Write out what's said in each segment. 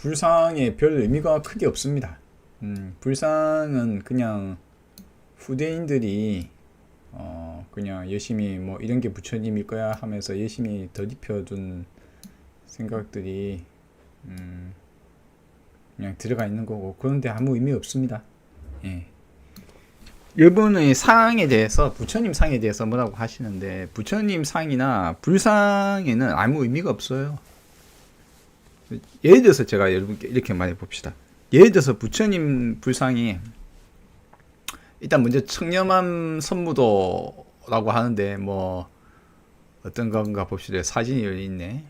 불상에 별 의미가 크게 없습니다. 불상은 그냥 후대인들이 그냥 열심히 뭐 이런 게 부처님일 거야 하면서 열심히 덧입혀둔 생각들이 그냥 들어가 있는 거고, 그런데 아무 의미 없습니다. 예. 일본의 상에 대해서, 부처님 상에 대해서 뭐라고 하시는데, 부처님 상이나 불상에는 아무 의미가 없어요. 예를 들어서 제가 여러분께 이렇게 말해 봅시다. 예를 들어서 부처님 불상이 일단 먼저 청렴함 선무도라고 하는데, 뭐 어떤 건가 봅시다. 사진이 여기 있네.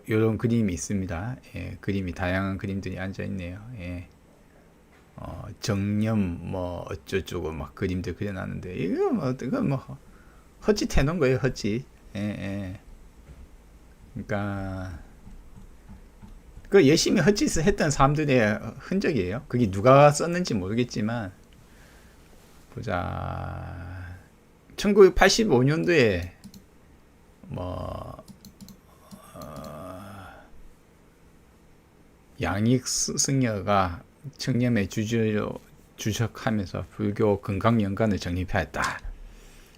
요런 그림이 있습니다. 예, 그림이 다양한 그림들이 앉아 있네요. 예. 정념 뭐 어쩌고저쩌고 막 그림들 그려놨는데, 이거 뭐 헛짓 해놓은 거예요. 헛짓. 예, 예. 그러니까 그 열심히 헛짓을 했던 사람들의 흔적이에요. 그게 누가 썼는지 모르겠지만, 보자. 1985년도에 뭐 양익 스승녀가 청렴의 주석하면서 불교 건강연간을 정립하였다.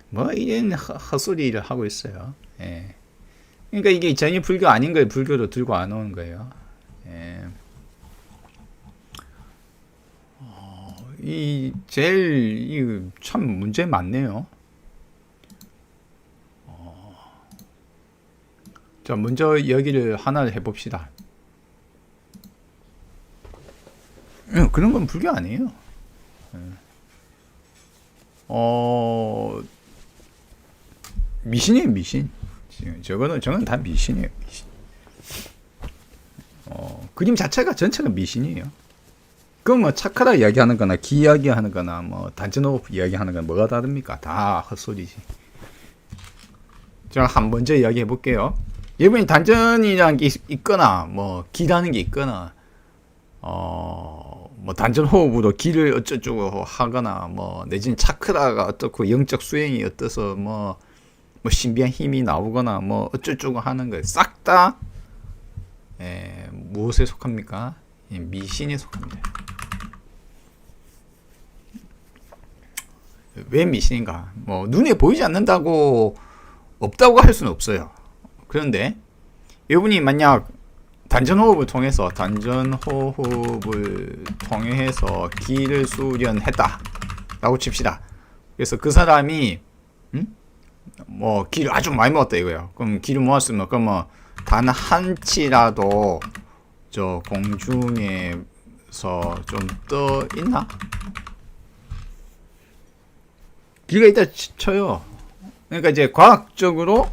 뭐 이런 헛소리를 하고 있어요. 예. 그러니까 이게 전혀 불교 아닌 걸 불교로 들고 안 오는 거예요. 예. 제일 참 문제 많네요. 자, 먼저 여기를 하나를 해봅시다. 그런 건 불교 아니에요. 미신이에요, 미신. 저건 다 미신이에요, 미신. 그림 자체가 전체가 미신이에요. 그럼 뭐 차크라 이야기하는 거나 기 이야기하는 거나 뭐 단전호흡 이야기하는 거나 뭐가 다릅니까? 다 헛소리지. 제가 한 먼저 이야기해 볼게요. 여러분이 단전이라는 게 있거나 뭐 기라는 게 있거나 뭐 단전 호흡으로 기를 어쩌고 하거나 뭐 내지는 차크라가 어떻고 영적 수행이 어떠서 뭐 신비한 힘이 나오거나 뭐 어쩌고 하는 거 싹 다 무엇에 속합니까? 미신에 속합니다. 왜 미신인가? 뭐 눈에 보이지 않는다고 없다고 할 수는 없어요. 그런데 여러분이 만약 단전호흡을 통해서 기를 수련했다 라고 칩시다. 그래서 그 사람이 뭐 기를 아주 많이 모았다 이거예요. 그럼 기를 모았으면 그러면 단 한치라도 저 공중에서 좀 떠 있나? 기가 있다 쳐요. 그러니까 이제 과학적으로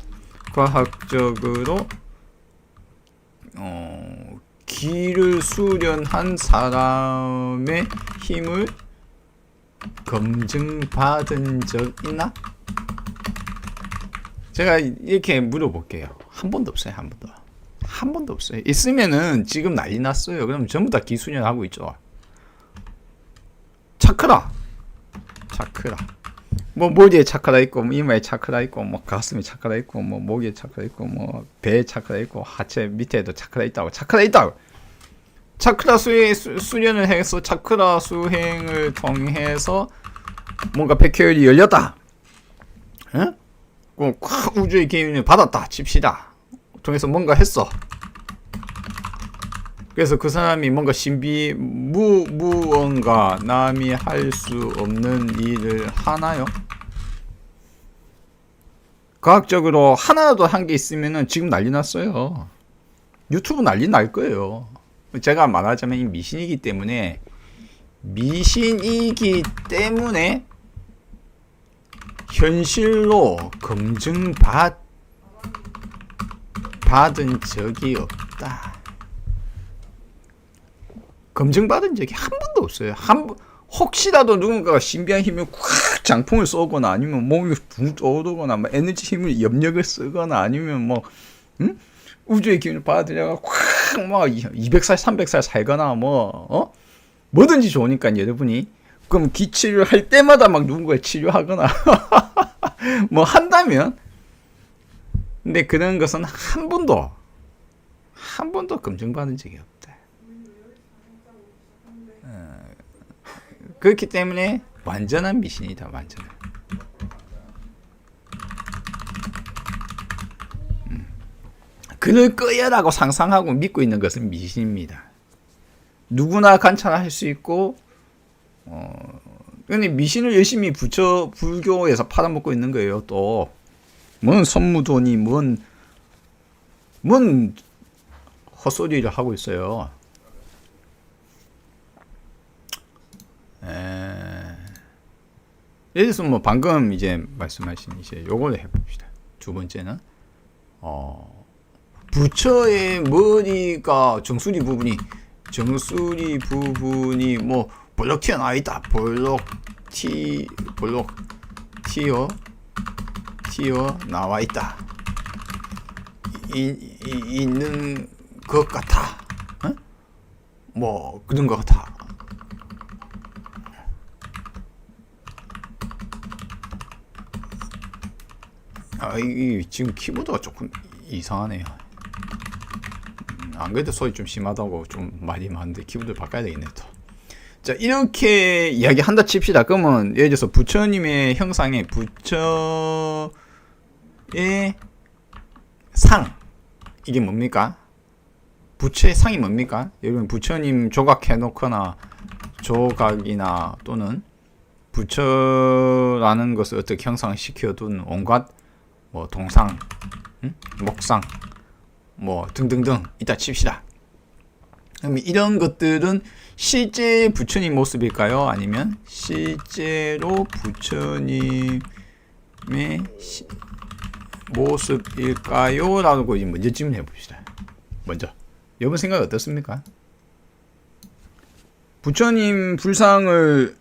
기를 수련한 사람의 힘을 검증받은 적 있나? 제가 이렇게 물어볼게요. 한 번도 없어요. 한 번도 없어요. 있으면은 지금 난리 났어요. 그럼 전부 다 기수련하고 있죠. 차크라 뭐 머리에 차크라 있고, 뭐 이마에 차크라 있고, 뭐 가슴에 차크라 있고, 뭐 목에 차크라 있고, 뭐 배에 차크라 있고, 하체 밑에도 차크라 있다고. 차크라 수련을 해서 차크라 수행을 통해서 뭔가 백혈이 열렸다. 응? 우주의 기운을 받았다 칩시다. 통해서 뭔가 했어. 그래서 그 사람이 뭔가 무언가 남이 할 수 없는 일을 하나요? 과학적으로 하나라도 한 게 있으면은 지금 난리 났어요. 유튜브 난리 날 거예요. 제가 말하자면 이 미신이기 때문에 현실로 검증받은 적이 없다. 검증받은 적이 한 번도 없어요. 혹시라도 누군가가 신비한 힘을 콱 장풍을 쏘거나 아니면 몸이 붕 떠오르거나 뭐 에너지 힘을 염력을 쓰거나 아니면 뭐 우주의 기운을 받아들여가 콱막 200살 300살 살거나 뭐든지 좋으니까 여러분이 그럼 기치료를 할 때마다 막 누군가를 치료하거나 뭐 한다면, 근데 그런 것은 한 번도 한 번도 검증받은 적이 없다. 그렇기 때문에 완전한 미신이다. 완전한. 그럴 거야라고 상상하고 믿고 있는 것은 미신입니다. 누구나 관찰할 수 있고, 근데 미신을 열심히 불교에서 팔아먹고 있는 거예요. 또, 뭔 선무도니, 뭔 헛소리를 하고 있어요. 예를 들어서 뭐 방금 이제 말씀하신 이제 요걸 해봅시다. 두 번째는, 부처의 머리가 정수리 부분이 뭐 볼록 튀어나와 있다. 볼록 튀어 나와 있다. 있는 것 같아. 어? 뭐 그런 것 같아. 이 지금 키보드가 조금 이상하네요. 안 그래도 소리 좀 심하다고 좀 말이 많은데 키보드 바꿔야 되겠네 또. 자, 이렇게 이야기한다 칩시다. 그러면 예를 들어서 부처님의 형상에 부처의 상, 이게 뭡니까? 부처의 상이 뭡니까? 여러분 부처님 조각해놓거나 조각이나 또는 부처라는 것을 어떻게 형상시켜둔 온갖 뭐 동상, 목상, 뭐 등등등 있다 칩시다. 그럼 이런 것들은 실제 부처님 모습일까요? 아니면 실제로 부처님의 모습일까요? 라고 먼저 질문해 봅시다. 먼저 여러분 생각 어떻습니까? 부처님 불상을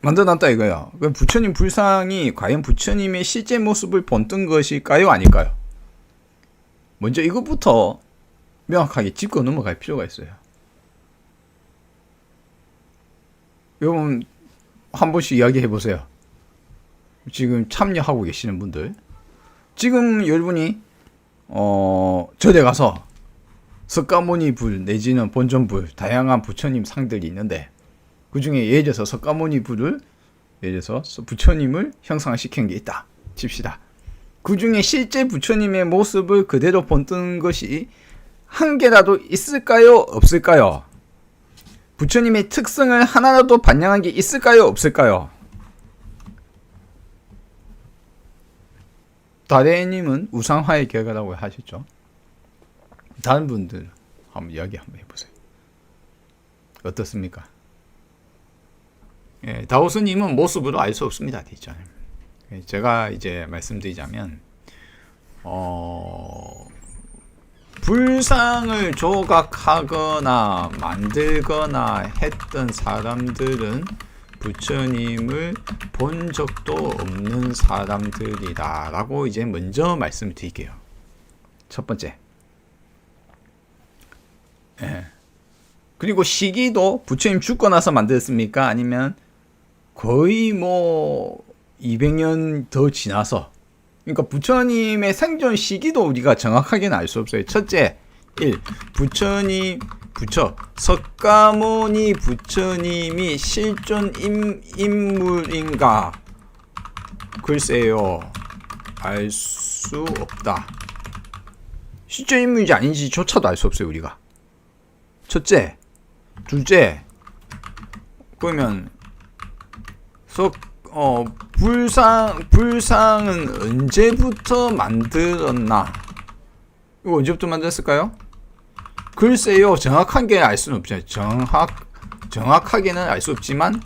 만들어놨다 이거야. 그럼 부처님 불상이 과연 부처님의 실제 모습을 본뜬 것일까요? 아닐까요? 먼저 이것부터 명확하게 짚고 넘어갈 필요가 있어요. 여러분 한 번씩 이야기해 보세요. 지금 참여하고 계시는 분들, 지금 여러분이 절에 가서 석가모니 불 내지는 본전불 다양한 부처님 상들이 있는데 그 중에 예를 들어서 석가모니 불을 예를 들어서 부처님을 형상시킨 게 있다 칩시다. 그 중에 실제 부처님의 모습을 그대로 본뜬 것이 한 개라도 있을까요? 없을까요? 부처님의 특성을 하나라도 반영한 게 있을까요? 없을까요? 다래님은 우상화의 결과라고 하셨죠. 다른 분들 한번 이야기 한번 해보세요. 어떻습니까? 예, 다오스님은 모습으로 알 수 없습니다. 제가 이제 말씀드리자면 불상을 조각하거나 만들거나 했던 사람들은 부처님을 본 적도 없는 사람들이다 라고 이제 먼저 말씀드릴게요. 첫 번째. 예. 그리고 시기도 부처님 죽고 나서 만들었습니까? 아니면 거의 뭐 200년 더 지나서, 그러니까 부처님의 생존 시기도 우리가 정확하게는 알 수 없어요. 첫째, 1. 석가모니 부처님이 실존 인물인가? 글쎄요, 알 수 없다. 실존 인물인지 아닌지조차도 알 수 없어요, 우리가. 첫째. 둘째, 그러면 불상은 언제부터 만들었나? 이거 언제부터 만들었을까요? 글쎄요, 정확한 게 알 수는 없죠. 정확하게는 알 수 없지만,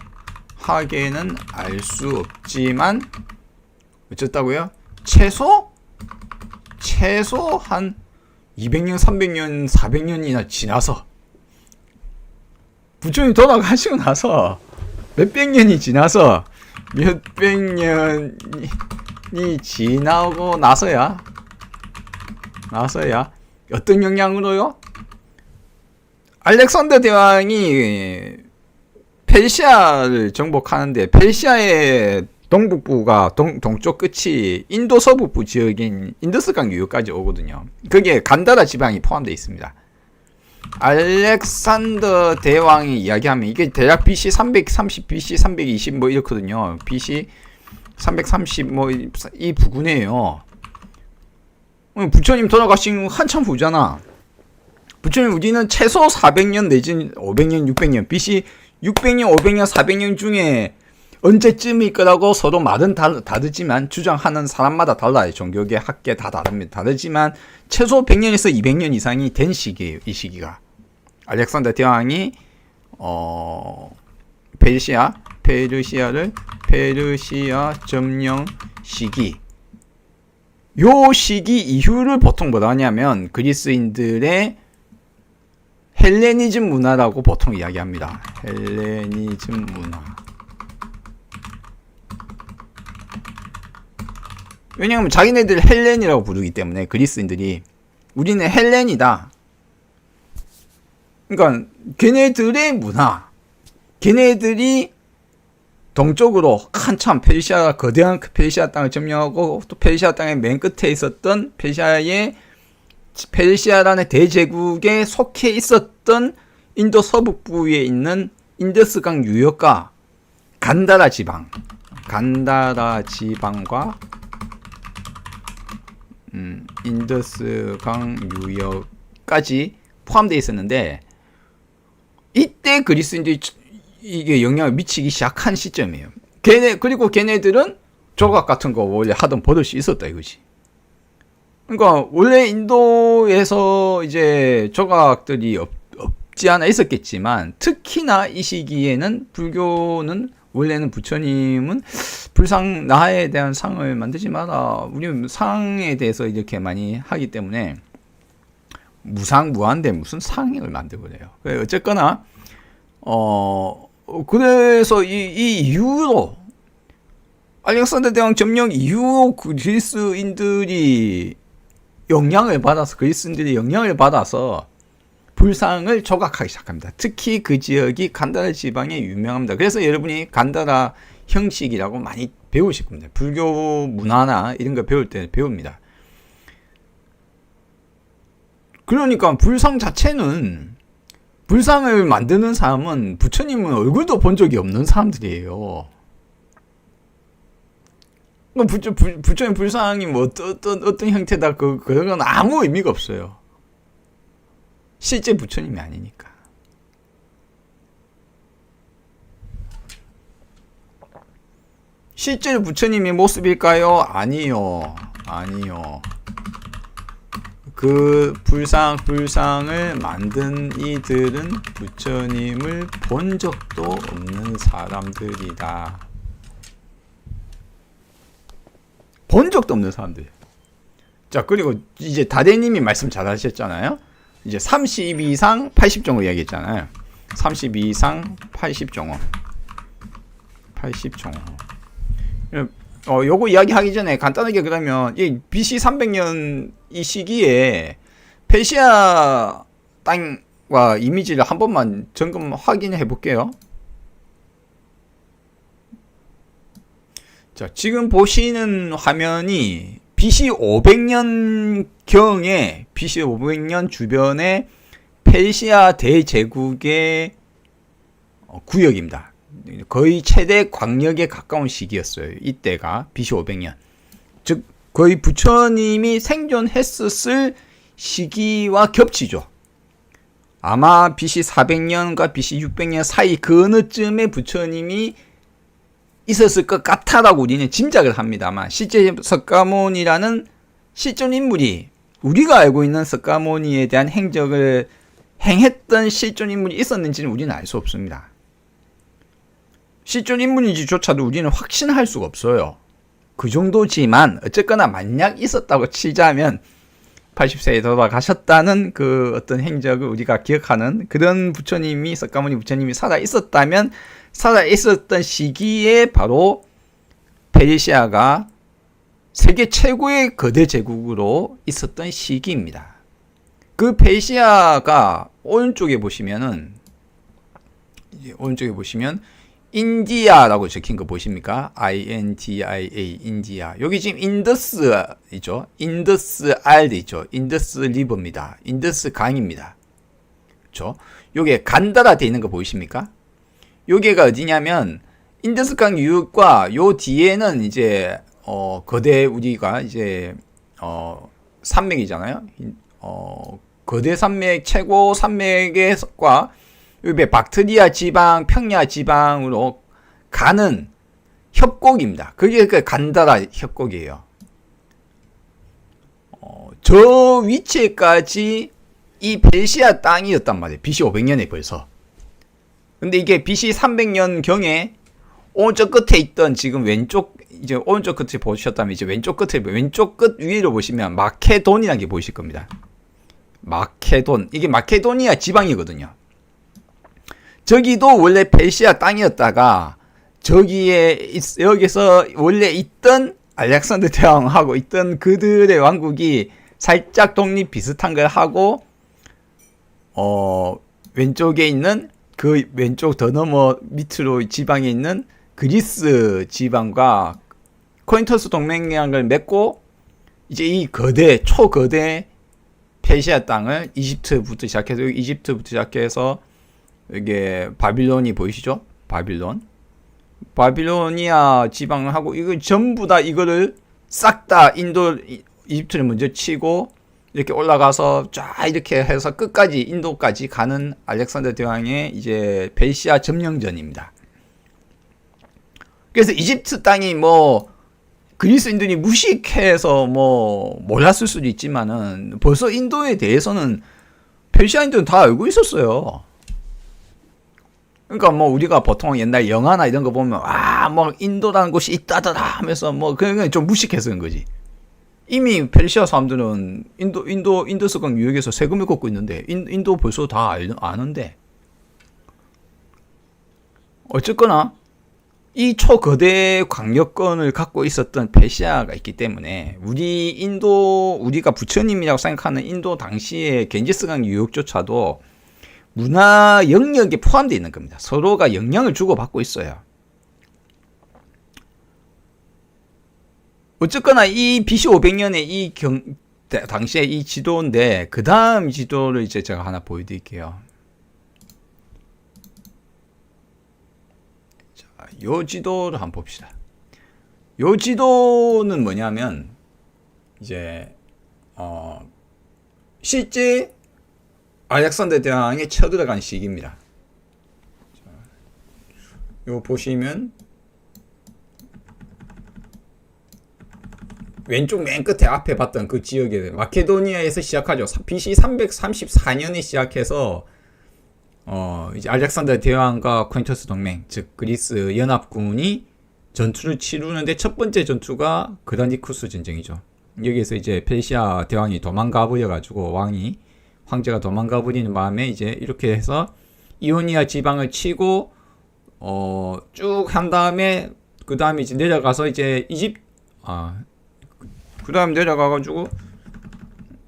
어쨌다고요? 최소 한 200년, 300년, 400년이나 지나서, 부처님 돌아가시고 나서 몇백 년이 지나서 지나고 나서야 어떤 영향으로요? 알렉산더 대왕이 페르시아를 정복하는데 페르시아의 동북부가 동쪽 끝이 인도 서북부 지역인 인더스강 유역까지 오거든요. 거기에 간다라 지방이 포함되어 있습니다. 알렉산더 대왕이 이야기하면 이게 대략 BC 330, BC 320 뭐 이렇거든요. BC 330 뭐 이 부근이에요. 부처님 돌아가신 한참 후잖아. 부처님 우리는 최소 400년 내지는 500년, 600년, BC 600년, 500년, 400년 중에 언제쯤일 거라고 서로 말은 다르지만 주장하는 사람마다 달라요. 종교계 학계 다 다릅니다. 다르지만 최소 100년에서 200년 이상이 된 시기예요. 이 시기가. 알렉산더 대왕이 페르시아 점령 시기. 요 시기 이후를 보통 뭐라 하냐면 그리스인들의 헬레니즘 문화라고 보통 이야기합니다. 헬레니즘 문화. 왜냐하면 자기네들 헬렌이라고 부르기 때문에 그리스인들이 우리는 헬렌이다. 그러니까 걔네들의 문화, 걔네들이 동쪽으로 한참 페르시아 거대한 페르시아 땅을 점령하고 또 페르시아 땅의 맨 끝에 있었던 페르시아라는 대제국에 속해 있었던 인도 서북부에 있는 인더스강 유역과 간다라 지방과 인더스강 유역까지 포함되어 있었는데 이때 그리스인들이 이게 영향을 미치기 시작한 시점이에요. 그리고 걔네들은 조각 같은 거 원래 하던 버릇이 있었다 이거지. 그러니까 원래 인도에서 이제 조각들이 없지 않아 있었겠지만 특히나 이 시기에는 불교는 원래는 부처님은 불상 나에 대한 상을 만들지 마라. 우리는 상에 대해서 이렇게 많이 하기 때문에 무상 무한대 무슨 상을 만들고 그래요. 어쨌거나 그래서 이 이후로 알렉산더 대왕 점령 이후 그리스인들이 영향을 받아서 불상을 조각하기 시작합니다. 특히 그 지역이 간다라 지방에 유명합니다. 그래서 여러분이 간다라 형식이라고 많이 배우실 겁니다. 불교 문화나 이런 거 배울 때 배웁니다. 그러니까 불상 자체는 불상을 만드는 사람은 부처님은 얼굴도 본 적이 없는 사람들이에요. 부처님 불상이 뭐 어떤 형태다 그런 건 아무 의미가 없어요. 실제 부처님이 아니니까. 실제 부처님의 모습일까요? 아니요. 그 불상을 만든 이들은 부처님을 본 적도 없는 사람들이다. 본 적도 없는 사람들. 자, 그리고 이제 다대님이 말씀 잘 하셨잖아요. 이제 32상 80종을 이야기했잖아요. 32상 80종어. 요거 이야기하기 전에 간단하게 그러면 이 BC 300년 이 시기에 페르시아 땅과 이미지를 한 번만 점검 확인해 볼게요. 자, 지금 보시는 화면이 BC 500년 경에 BC 500년 주변의 페르시아 대제국의 구역입니다. 거의 최대 광역에 가까운 시기였어요. 이때가 BC 500년. 즉 거의 부처님이 생존했었을 시기와 겹치죠. 아마 BC 400년과 BC 600년 사이 그 어느쯤에 부처님이 있었을 것 같아라고 우리는 짐작을 합니다만 실제 석가모니라는 실존 인물이 우리가 알고 있는 석가모니에 대한 행적을 행했던 실존 인물이 있었는지는 우리는 알 수 없습니다. 실존 인물인지조차도 우리는 확신할 수가 없어요. 그 정도지만 어쨌거나 만약 있었다고 치자면 80세에 돌아가셨다는 그 어떤 행적을 우리가 기억하는 그런 부처님이 석가모니 부처님이 살아 있었다면 살아 있었던 시기에 바로 페르시아가 세계 최고의 거대 제국으로 있었던 시기입니다. 그 페르시아가 오른쪽에 보시면 인디아라고 적힌 거 보십니까? INDIA 인디아. 여기 지금 인더스이죠. 인더스 알드 있죠. 인더스 리버입니다. 인더스 강입니다. 그쵸? 요게 간다라 돼 있는 거 보이십니까? 요게가 어디냐면 인더스강 유역과 요 뒤에는 이제 거대 우리가 이제 산맥이잖아요. 거대 산맥 최고 산맥과 요게 박트리아 지방, 평야 지방으로 가는 협곡입니다. 그게 그 간다라 협곡이에요. 저 위치까지 이 페르시아 땅이었단 말이에요. BC 500년에 벌써. 근데 이게 BC 300년 경에 오른쪽 끝에 있던 지금 왼쪽 이제 오른쪽 끝에 보셨다면 이제 왼쪽 끝 위로 보시면 마케돈이라는 게 보이실 겁니다. 마케돈. 이게 마케도니아 지방이거든요. 저기도 원래 페르시아 땅이었다가 여기서 원래 있던 알렉산더 대왕하고 있던 그들의 왕국이 살짝 독립 비슷한 걸 하고 왼쪽에 있는 그 왼쪽 더 넘어 밑으로 지방에 있는 그리스 지방과 코린토스 동맹을 맺고 이제 이 초거대 페르시아 땅을 이집트부터 시작해서 이게 바빌론이 보이시죠? 바빌로니아 지방을 하고 이거 전부 다 이거를 싹 다 이집트를 먼저 치고 이렇게 올라가서 쫙 이렇게 해서 끝까지 인도까지 가는 알렉산더 대왕의 이제 페르시아 점령전입니다. 그래서 이집트 땅이 뭐 그리스인들이 무식해서 뭐 몰랐을 수도 있지만은 벌써 인도에 대해서는 페르시아인들은 다 알고 있었어요. 그러니까 뭐 우리가 보통 옛날 영화나 이런 거 보면 뭐 인도라는 곳이 있다더라 하면서 뭐 그냥 좀 무식해서 그런 거지. 이미 페르시아 사람들은 인도스강 유역에서 세금을 걷고 있는데 인도 벌써 다 아는데 어쨌거나 이 초거대 광역권을 갖고 있었던 페르시아가 있기 때문에 우리가 부처님이라고 생각하는 인도 당시의 겐지스강 유역조차도 문화 영역에 포함되어 있는 겁니다. 서로가 영향을 주고받고 있어요. 어쨌거나 이 BC 500년의 당시에 이 지도인데 그 다음 지도를 이제 제가 하나 보여드릴게요. 자, 요 지도를 한번 봅시다. 요 지도는 뭐냐면 이제 실제 알렉산더 대왕이 쳐들어간 시기입니다. 자, 요 보시면 왼쪽 맨 끝에 앞에 봤던 그 지역에 마케도니아에서 시작하죠. BC 334년에 시작해서 이제 알렉산더 대왕과 코린토스 동맹, 즉 그리스 연합군이 전투를 치르는데 첫 번째 전투가 그라니쿠스 전쟁이죠. 여기에서 이제 페르시아 대왕이 도망가 버려 가지고 황제가 도망가 버리는 바람에 이제 이렇게 해서 이오니아 지방을 치고 쭉 한 다음에 그 다음에 이제 내려가서 이제 그 다음 내려가가지고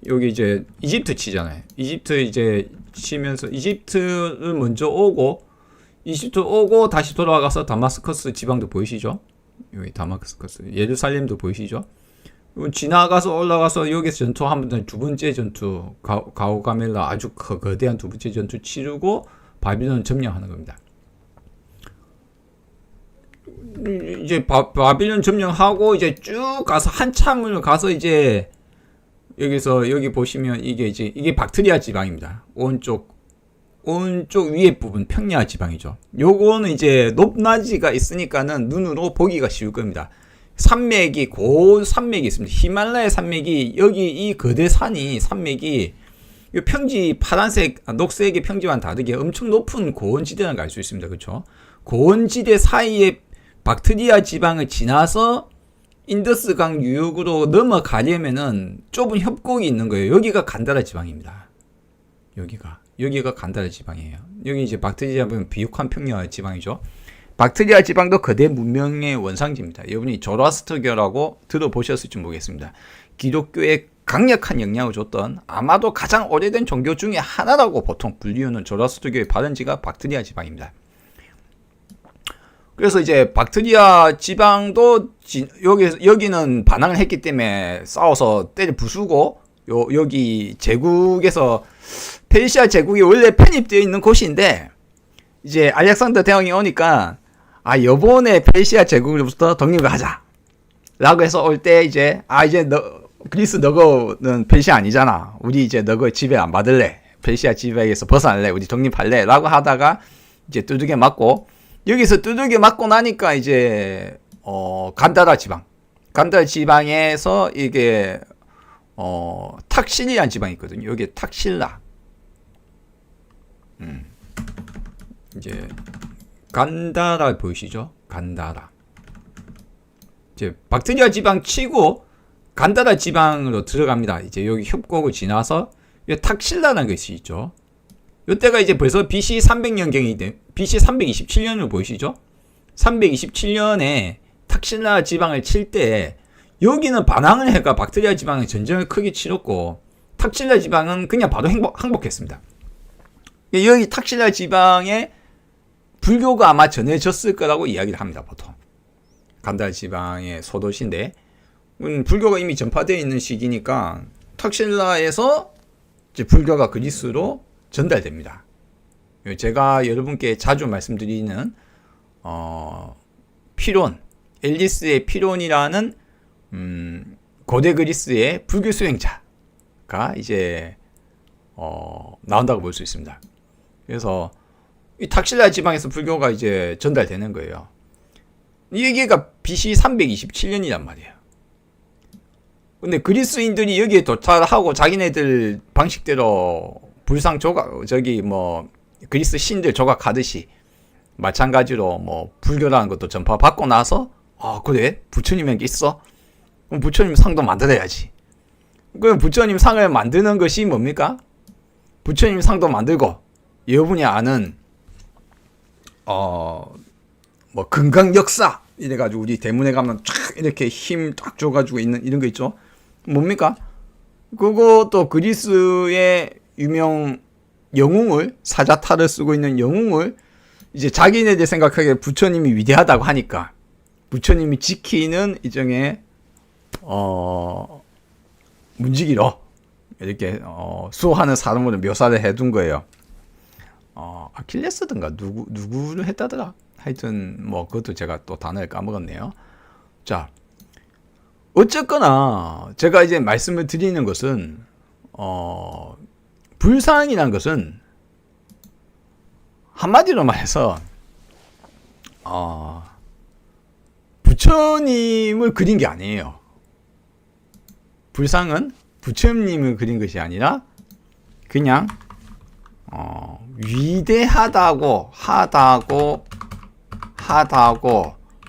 여기 이제 이집트 치잖아요. 이집트 이제 치면서 이집트를 먼저 오고 다시 돌아가서 다마스커스 지방도 보이시죠? 여기 다마스커스 예루살렘도 보이시죠? 지나가서 올라가서 여기서 전투하면 두 번째 전투 가오가멜라 아주 거대한 두 번째 전투 치르고 바빌론 점령하는 겁니다. 이제 바빌론 점령하고 이제 쭉 가서 한참을 가서 이제 여기 보시면 이게 박트리아 지방입니다. 오른쪽 위에 부분 평야 지방이죠. 요거는 이제 높낮이가 있으니까는 눈으로 보기가 쉬울 겁니다. 고온 산맥이 있습니다. 히말라야 산맥이 여기 이 거대 산맥이 이 평지 녹색의 평지와는 다르게 엄청 높은 고원지대라는 걸 알 수 있습니다. 그렇죠? 고원지대 사이에 박트리아 지방을 지나서 인더스강 유역으로 넘어가려면은 좁은 협곡이 있는 거예요. 여기가 간다라 지방입니다. 여기가 간다라 지방이에요. 여기 이제 박트리아 지방은 비옥한 평야 지방이죠. 박트리아 지방도 거대 문명의 원상지입니다. 여러분이 조로아스터교라고 들어보셨을지 모르겠습니다. 기독교에 강력한 영향을 줬던 아마도 가장 오래된 종교 중에 하나라고 보통 불리우는 조로아스터교의 발원지가 박트리아 지방입니다. 그래서 이제 박트리아 지방도 여기는 반항을 했기 때문에 싸워서 때려 부수고 여기 제국에서 페르시아 제국이 원래 편입되어 있는 곳인데 이제 알렉산더 대왕이 오니까 요번에 페르시아 제국으로부터 독립을 하자 라고 해서 올 때 이제 이제 그리스 너거는 페르시아 아니잖아. 우리 이제 너거 지배 안 받을래. 페르시아 지배에서 벗어날래. 우리 독립할래. 라고 하다가 이제 두들겨 맞고, 여기서 두들겨 맞고 나니까 이제 간다라 지방에서 이게 탁실이라는 지방이 있거든요. 여기 탁실라. 이제 간다라 보이시죠? 간다라. 이제 박트리아 지방 치고 간다라 지방으로 들어갑니다. 이제 여기 협곡을 지나서 탁실라라는 것이 있죠. 이때가 이제 벌써 BC 300년경이 BC 327년으로 보이시죠? 327년에 탁실라 지방을 칠 때 여기는 반항을 해가 박트리아 지방은 전쟁을 크게 치렀고 탁실라 지방은 그냥 바로 항복했습니다. 여기 탁실라 지방에 불교가 아마 전해졌을 거라고 이야기를 합니다. 보통 간다라 지방의 소도시인데 불교가 이미 전파되어 있는 시기니까 탁실라에서 이제 불교가 그리스로 전달됩니다. 제가 여러분께 자주 말씀드리는 피론, 엘리스의 피론이라는 고대 그리스의 불교 수행자가 이제 나온다고 볼 수 있습니다. 그래서 이 탁실라 지방에서 불교가 이제 전달되는 거예요. 이 얘기가 BC 327년이란 말이에요. 근데 그리스인들이 여기에 도착하고 자기네들 방식대로 불상 조각, 그리스 신들 조각하듯이 마찬가지로 불교라는 것도 전파받고 나서, 그래? 부처님이 있어? 그럼 부처님 상도 만들어야지. 그럼 부처님 상을 만드는 것이 뭡니까? 부처님 상도 만들고, 여러분이 아는, 금강 역사. 이래가지고 우리 대문에 가면 촥 이렇게 힘 딱 줘가지고 있는 이런 거 있죠? 뭡니까? 그것도 그리스의 유명 영웅을, 사자타를 쓰고 있는 영웅을 이제 자기네들 생각하기에 부처님이 위대하다고 하니까 부처님이 지키는 일종의 문지기로 이렇게 수호하는 사람으로 묘사를 해둔 거예요. 아킬레스든가 누구를 했다더라. 하여튼 그것도 제가 또 단어를 까먹었네요. 자, 어쨌거나 제가 이제 말씀을 드리는 것은 불상이라는 것은 한마디로 말해서 부처님을 그린 게 아니에요. 불상은 부처님을 그린 것이 아니라 그냥 위대하다고 하다고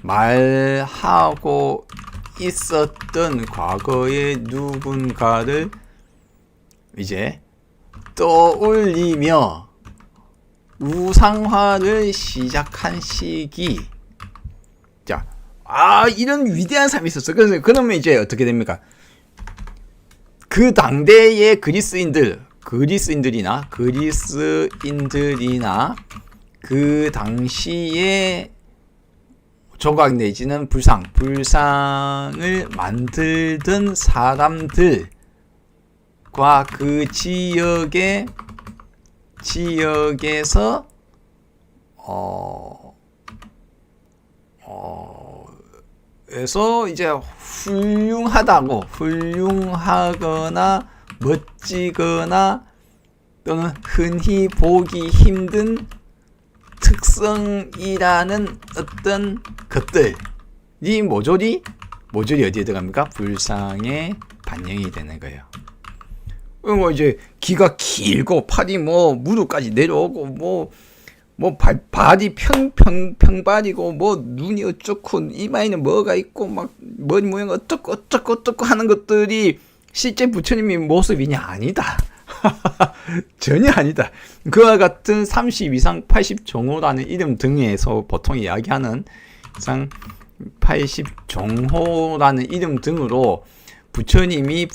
말하고 있었던 과거의 누군가를 이제 떠올리며 우상화를 시작한 시기. 자, 이런 위대한 사람이 있었어. 그래서 그러면 이제 어떻게 됩니까? 그 당대의 그리스인들이나 그 당시에 조각 내지는 불상을 만들던 사람들과 그 지역에서 에서 이제 훌륭하거나 멋지거나 또는 흔히 보기 힘든 특성이라는 어떤 것들이 모조리 어디에 들어갑니까? 불상에 반영이 되는 거예요. 이제 귀가 길고 팔이 무릎까지 내려오고 발이 평발이고 눈이 어쩌고 이마에는 뭐가 있고 머리 모양 어쩌고 하는 것들이 실제 부처님의 모습이냐? 아니다. 전혀 아니다. 그와 같은 30 이상 80 종호라는 이름 등에서 보통 이야기하는 이상 80 종호라는 이름 등으로 부처님이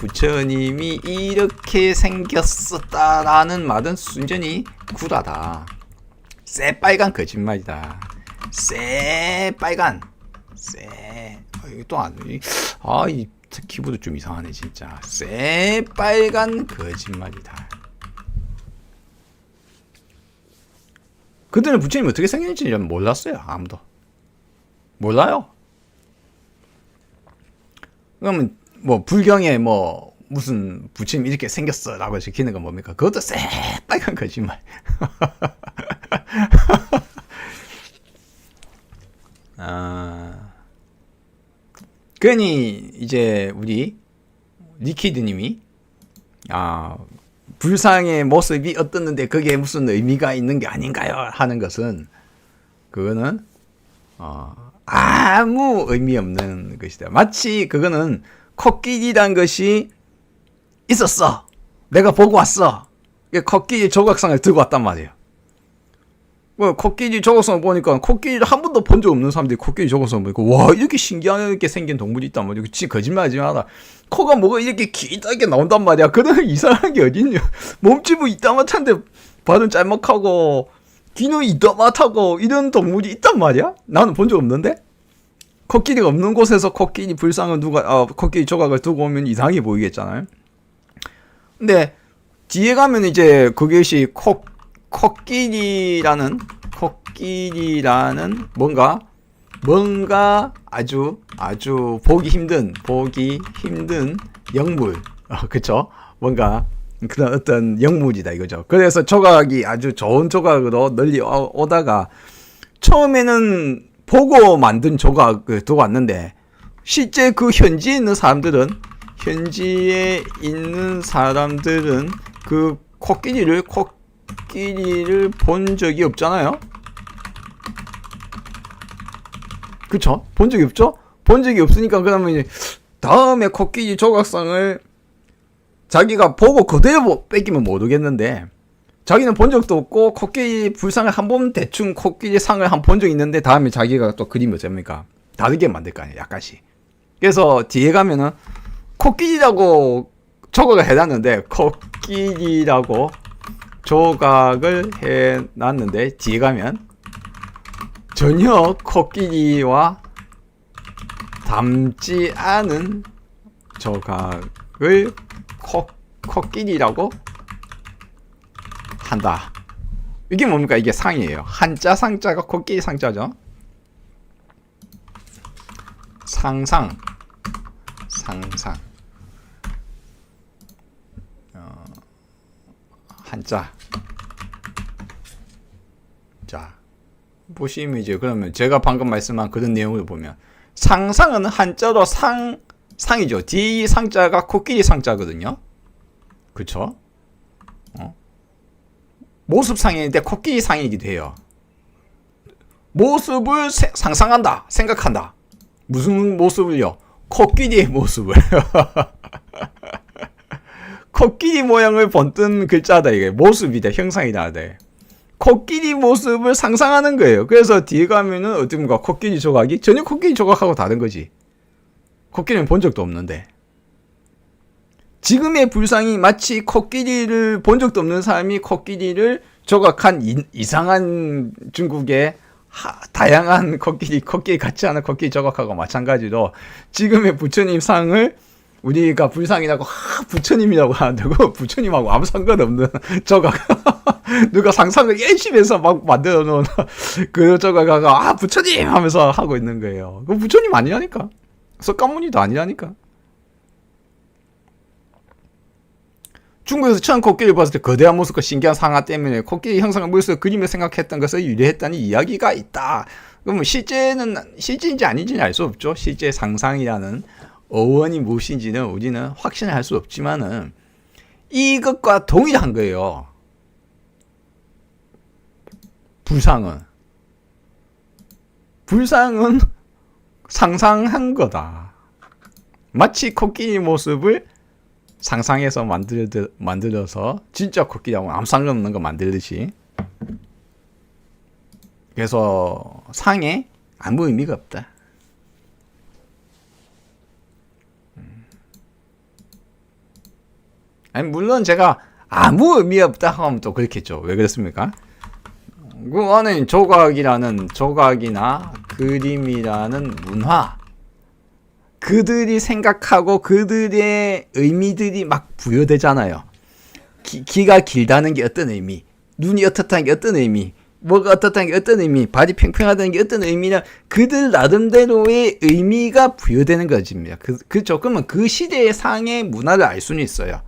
이렇게 생겼었다라는 말은 순전히 구라다. 새빨간 거짓말이다. 새빨간. 이거 또 이 키보드 좀 이상하네 진짜. 새빨간 거짓말이다. 그때는 부처님이 어떻게 생겼는지 몰랐어요. 아무도 몰라요. 그러면 뭐 불경에 뭐 무슨 부처님 이렇게 생겼어라고 적히는 건 뭡니까? 그것도 새빨간 거짓말. 그러니 이제 우리 리퀴드님이 불상의 모습이 어떻는데 그게 무슨 의미가 있는 게 아닌가요? 하는 것은 그거는 아무 의미 없는 것이다. 마치 그거는 코끼리란 것이 있었어. 내가 보고 왔어. 코끼리 조각상을 들고 왔단 말이에요. 코끼리 조각상을 보니까 코끼리를 한 번도 본 적 없는 사람들이 코끼리 조각상을 보니까 와 이렇게 신기하게 생긴 동물이 있단 말이야. 진짜 거짓말하지 마라. 코가 뭐가 이렇게 길다게 나온단 말이야. 그런 이상한 게 어딨냐. 몸집은 이따만한데 발은 짤막하고 귀는 이따만하고 이런 동물이 있단 말이야. 나는 본 적 없는데. 코끼리가 없는 곳에서 코끼리 불상을 코끼리 조각을 두고 오면 이상하게 보이겠잖아요. 근데 뒤에 가면 이제 그것이 코끼리라는 뭔가 아주 보기 힘든 영물, 그쵸? 뭔가 그런 어떤 영물이다 이거죠. 그래서 조각이 아주 좋은 조각으로 널리 오다가 처음에는 보고 만든 조각을 두고 왔는데 실제 그 현지에 있는 사람들은 그 코끼리를 본 적이 없잖아요. 그쵸? 본 적이 없죠? 본 적이 없으니까 그러면 이제 다음에 코끼리 조각상을 자기가 보고 그대로 뺏기면 모르겠는데 자기는 본 적도 없고 코끼리 불상을 한번 대충 코끼리 상을 한 번 본 적이 있는데 다음에 자기가 또 그림이 어쩝니까? 다르게 만들 거 아니에요. 약간씩. 그래서 뒤에 가면은 코끼리라고 조각을 해놨는데 코끼리라고 조각을 해놨는데 뒤에 가면 전혀 코끼리와 닮지 않은 조각을 코끼리라고 한다. 이게 뭡니까? 이게 상이에요. 한자 상자가 코끼리 상자죠. 상상 한자. 자 보시면 이제 그러면 제가 방금 말씀한 그런 내용을 보면 상상은 한자로 상이죠. 뒤 상자가 코끼리 상자거든요. 그쵸? 모습상인데 코끼리 상이기도 해요. 모습을 상상한다, 생각한다. 무슨 모습을요? 코끼리의 모습을. 코끼리 모양을 본뜬 글자다 이게. 모습이다, 형상이다. 네. 코끼리 모습을 상상하는 거예요. 그래서 뒤에 가면은 어떤가 코끼리 조각이 전혀 코끼리 조각하고 다른 거지. 코끼리는 본 적도 없는데. 지금의 불상이 마치 코끼리를 본 적도 없는 사람이 코끼리를 조각한 이상한 중국의 다양한 코끼리 같지 않은 코끼리 조각하고 마찬가지로 지금의 부처님 상을 우리가 불상이라고 부처님이라고 하는데고 부처님하고 아무 상관없는 조각 누가 상상을 열심히 해서 막 만들어 놓은 그 조각가 부처님 하면서 하고 있는 거예요. 그 부처님 아니라니까. 석가모니도 아니라니까. 중국에서 처음 코끼리를 봤을 때 거대한 모습과 신기한 상아 때문에 코끼리 형상을 머릿속에 그림을 생각했던 것을 유래했다는 이야기가 있다. 그럼 실제인지 아닌지는 알 수 없죠. 실제 상상이라는 어원이 무엇인지는 우리는 확신을 할 수 없지만은 이것과 동일한 거예요. 불상은 상상한 거다. 마치 코끼리 모습을 상상해서 만들어서 진짜 코끼리하고 아무 상관없는 거 만들듯이. 그래서 상에 아무 의미가 없다. 아니 물론 제가 아무 의미 없다 하면 또 그렇겠죠. 왜 그렇습니까? 그 안에 조각이나 그림이라는 문화, 그들이 생각하고 그들의 의미들이 막 부여되잖아요. 귀가 길다는 게 어떤 의미, 눈이 어떻다는 게 어떤 의미, 뭐가 어떻다는 게 어떤 의미, 발이 평평하다는 게 어떤 의미냐, 그들 나름대로의 의미가 부여되는 것입니다. 그 조금은 그 시대의 상의 문화를 알 수는 있어요.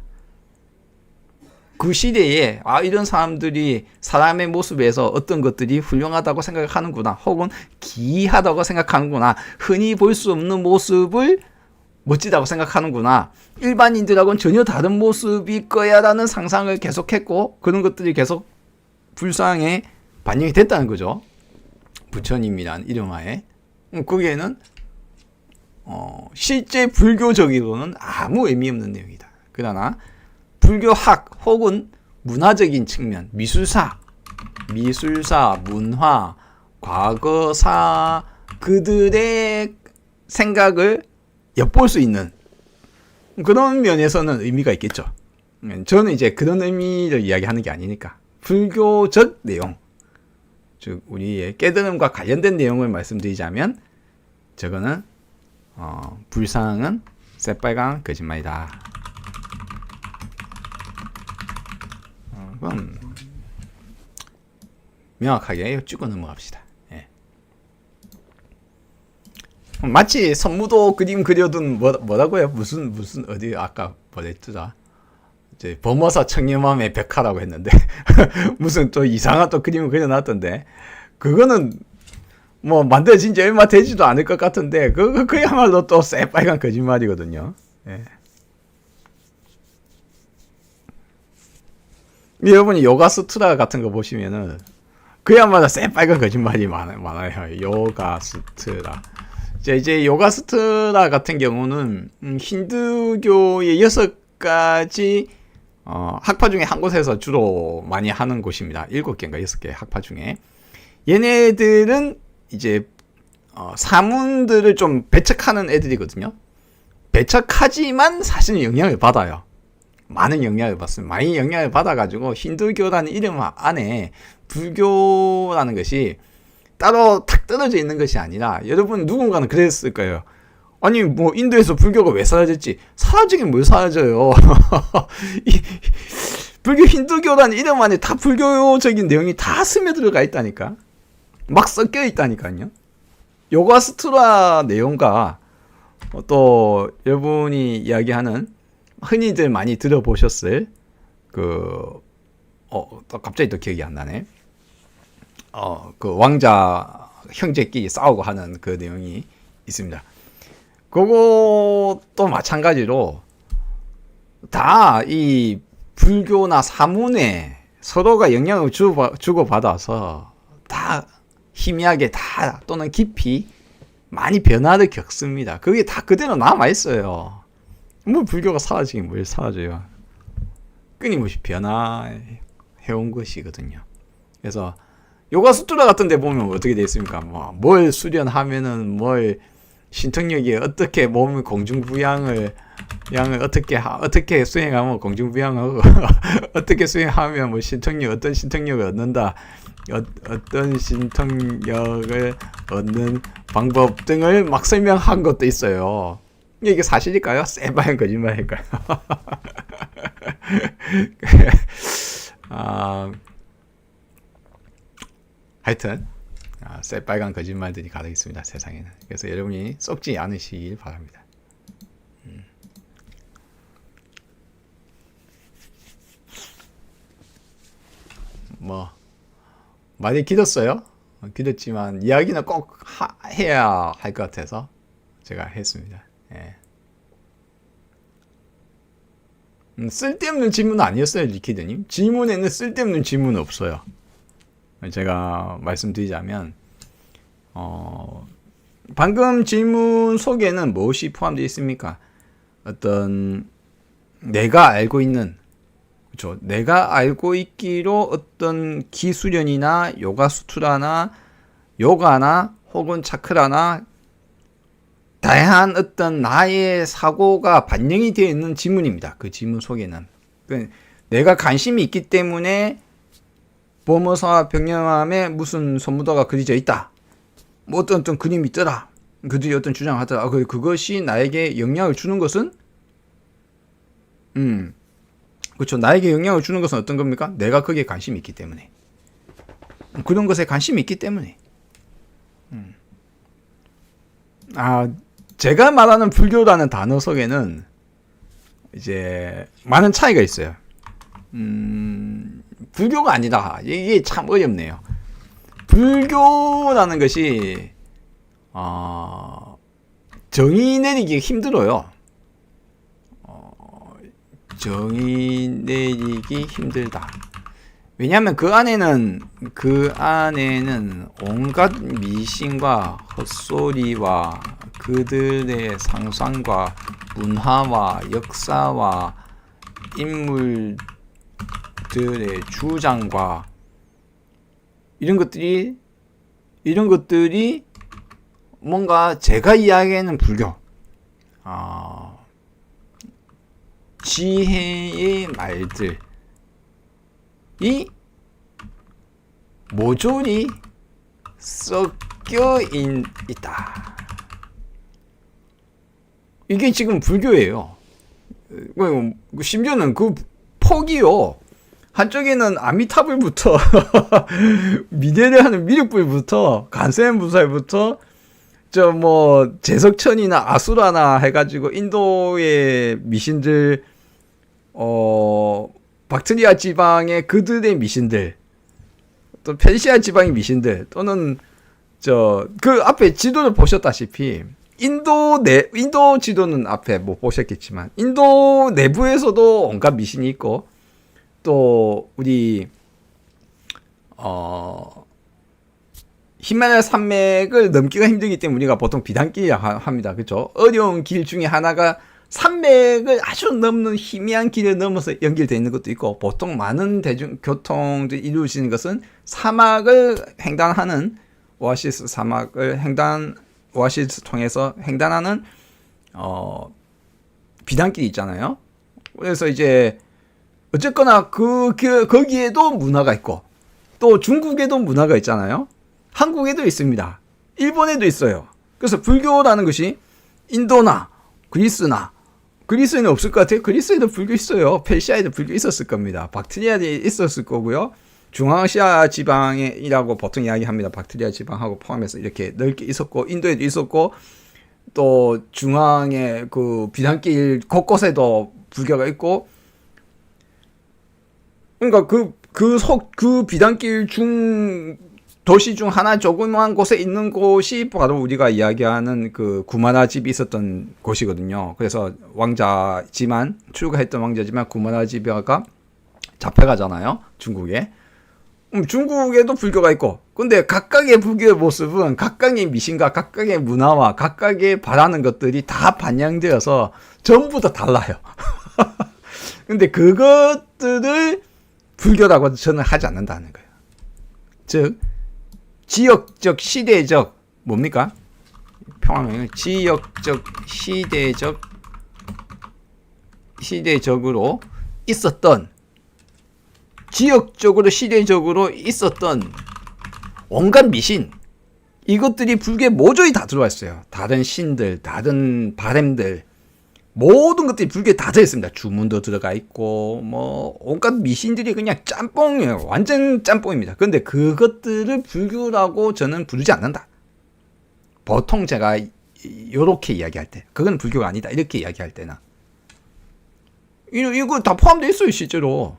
그 시대에 이런 사람들이 사람의 모습에서 어떤 것들이 훌륭하다고 생각하는구나, 혹은 기이하다고 생각하는구나, 흔히 볼 수 없는 모습을 멋지다고 생각하는구나, 일반인들하고는 전혀 다른 모습일 거야 라는 상상을 계속했고, 그런 것들이 계속 불상에 반영이 됐다는 거죠. 부처님이란 이름하에. 거기에는 실제 불교적으로는 아무 의미 없는 내용이다. 그러나 불교학 혹은 문화적인 측면, 미술사, 문화, 과거사, 그들의 생각을 엿볼 수 있는 그런 면에서는 의미가 있겠죠. 저는 이제 그런 의미를 이야기하는 게 아니니까 불교적 내용, 즉 우리의 깨달음과 관련된 내용을 말씀드리자면, 저거는 불상은 새빨간 거짓말이다. 그럼 명확하게 찍고 넘어갑시다. 예. 마치 선무도 그림 그려둔 뭐라고요? 무슨 어디 아까 뭐랬더라? 이제 범어사 청렴함의 벽화라고 했는데 무슨 또 이상한 또 그림을 그려놨던데, 그거는 뭐 만들어진 지 얼마 되지도 않을 것 같은데 그야말로 또 새빨간 거짓말이거든요. 예. 여러분이 요가수트라 같은 거 보시면은 그야말로 새빨간 거짓말이 많아요. 요가수트라. 이제 요가수트라 같은 경우는 힌두교의 6가지 학파 중에 한 곳에서 주로 많이 하는 곳입니다. 7개인가 6개 학파 중에. 얘네들은 이제 사문들을 좀 배척하는 애들이거든요. 배척하지만 사실은 영향을 받아요. 많은 영향을 받습니다. 많이 영향을 받아가지고 힌두교라는 이름 안에 불교라는 것이 따로 탁 떨어져 있는 것이 아니라, 여러분 누군가는 그랬을 거예요. 아니 뭐 인도에서 불교가 왜 사라졌지? 사라지긴 뭘 사라져요. 불교 힌두교라는 이름 안에 다 불교적인 내용이 다 스며들어가 있다니까. 막 섞여 있다니까요. 요가수트라 내용과 또 여러분이 이야기하는 흔히들 많이 들어보셨을 또 갑자기 또 기억이 안 나네. 그 왕자 형제끼리 싸우고 하는 그 내용이 있습니다. 그것도 마찬가지로 다 이 불교나 사문에 서로가 영향을 주고받아서 다 희미하게 다 또는 깊이 많이 변화를 겪습니다. 그게 다 그대로 남아있어요. 뭐 불교가 사라지긴 뭘 사라져요. 끊임없이 변화해온 것이거든요. 그래서 요가수트라 같은 데 보면 어떻게 되어 있습니까? 뭘 수련하면은 뭘 신통력이 어떻게 몸의 공중부양을 어떻게 수행하면 공중부양하고 어떻게 수행하면 뭐 신통력, 어떤 신통력을 얻는다, 어떤 신통력을 얻는 방법 등을 막 설명한 것도 있어요. 이게 사실일까요? 새빨간 거짓말일까요? 하여튼 새빨간 거짓말들이 가득 있습니다, 세상에는. 그래서 여러분이 썩지 않으시길 바랍니다. 뭐 많이 길었어요. 길었지만 이야기는 꼭 해야 할 것 같아서 제가 했습니다. 예. 쓸데없는 질문은 아니었어요, 리키드님. 질문에는 쓸데없는 질문은 없어요. 제가 말씀드리자면 방금 질문 속에는 무엇이 포함되어 있습니까? 어떤 내가 알고 있는, 그렇죠? 내가 알고 있기로 어떤 기수련이나 요가수트라나 요가나 혹은 차크라나 다양한 어떤 나의 사고가 반영이 되어 있는 지문입니다. 그 지문 속에는 내가 관심이 있기 때문에 보모사와 병영함에 무슨 선무도가 그려져 있다, 뭐 어떤 그림이 있더라, 그들이 어떤 주장을 하더라. 그것이 나에게 영향을 주는 것은 그렇죠. 나에게 영향을 주는 것은 어떤 겁니까? 내가 거기에 관심이 있기 때문에. 그런 것에 관심이 있기 때문에. 제가 말하는 불교라는 단어 속에는 이제 많은 차이가 있어요. 불교가 아니다. 이게 참 어렵네요. 불교라는 것이 정의 내리기 힘들어요. 정의 내리기 힘들다. 왜냐하면 그 안에는 온갖 미신과 헛소리와 그들의 상상과 문화와 역사와 인물들의 주장과 이런 것들이 뭔가 제가 이야기하는 불교, 지혜의 말들이 모조리 섞여 있다. 이게 지금 불교예요. 심지어는 그 폭이요. 한쪽에는 아미타불부터 미대를 하는 미륵불부터 간세음보살부터 제석천이나 아수라나 해가지고 인도의 미신들, 박트리아 지방의 그들의 미신들, 또 페르시아 지방의 미신들, 또는 그 앞에 지도를 보셨다시피 인도 지도는 앞에 못 보셨겠지만 인도 내부에서도 온갖 미신이 있고, 또 우리 히말라야 산맥을 넘기가 힘들기 때문에 우리가 보통 비단길이라고 합니다. 그렇죠? 어려운 길 중에 하나가 산맥을 아주 넘는 희미한 길을 넘어서 연결되어 있는 것도 있고, 보통 많은 대중교통들이 이루어지는 것은 사막을 횡단하는 오아시스 오아시스 통해서 횡단하는 비단길이 있잖아요. 그래서 이제 어쨌거나 거기에도 문화가 있고, 또 중국에도 문화가 있잖아요. 한국에도 있습니다. 일본에도 있어요. 그래서 불교라는 것이 인도나 그리스에는 없을 것 같아요. 그리스에도 불교 있어요. 페르시아에도 불교 있었을 겁니다. 박트리아에 있었을 거고요. 중앙아시아 지방이라고 보통 이야기합니다. 박트리아 지방하고 포함해서 이렇게 넓게 있었고, 인도에도 있었고, 또 중앙의 그 비단길 곳곳에도 불교가 있고, 그러니까 그 비단길 도시 중 하나 조그만 곳에 있는 곳이 바로 우리가 이야기하는 그 구마라 집이 있었던 곳이거든요. 그래서 출가했던 왕자지만 구마라 집가 잡혀가잖아요. 중국에. 중국에도 불교가 있고, 근데 각각의 불교의 모습은 각각의 미신과 각각의 문화와 각각의 바라는 것들이 다 반영되어서 전부 다 달라요. 근데 그것들을 불교라고 저는 하지 않는다는 거예요. 즉, 지역적, 시대적, 뭡니까? 평화명은 지역적, 시대적으로 있었던, 지역적으로, 시대적으로 있었던 온갖 미신, 이것들이 불교에 모조리 다 들어와 있어요. 다른 신들, 다른 바램들, 모든 것들이 불교에 다 들어있습니다. 주문도 들어가 있고, 온갖 미신들이 그냥 짬뽕이에요. 완전 짬뽕입니다. 그런데 그것들을 불교라고 저는 부르지 않는다. 보통 제가 요렇게 이야기할 때, 그건 불교가 아니다, 이렇게 이야기할 때나, 이거 다 포함되어 있어요. 실제로